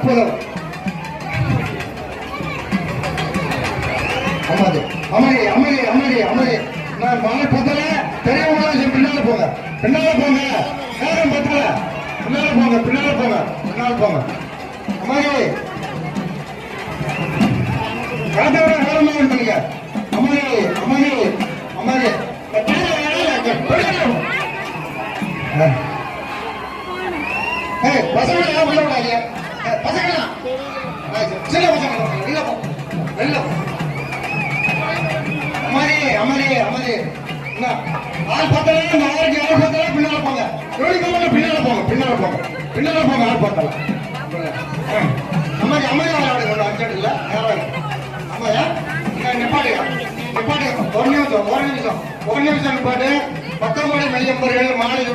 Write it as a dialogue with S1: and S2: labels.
S1: அற்புதம். அமது அமதி அமதி அமதி அமதி. நான் மழை பத்தல, பெரியவங்க பின்னால போங்க, பின்னால போங்க. நேரம் பத்தல, பின்னால போங்க, பின்னால போங்க, பின்னால போங்க. அமதி காத்தவரை நேரமாக பண்ணுங்க. அமதி அமதி அமதி. பசங்க உள்ள விடாதீங்க, பசங்க சின்ன பசங்க வெளில போ, வெளில போ. அமதி அமதி அமதி. ஆள் பத்தல, ஆளுக்கு யாரும் பத்தல, பின்னால போங்க. பின்னால போங்க, பின்னால போங்க, பின்னால போங்க. ஆள் பத்தல. அம்மாடி அம்மாடி விளையாடுங்க, அஞ்சு இல்ல நேரம். அம்மாயா நிப்பாட்டுங்க, நிப்பாட்டுங்க. ஒரு நிமிஷம் நிப்பாட்டு. 19 மையம்பர்கள் மாலை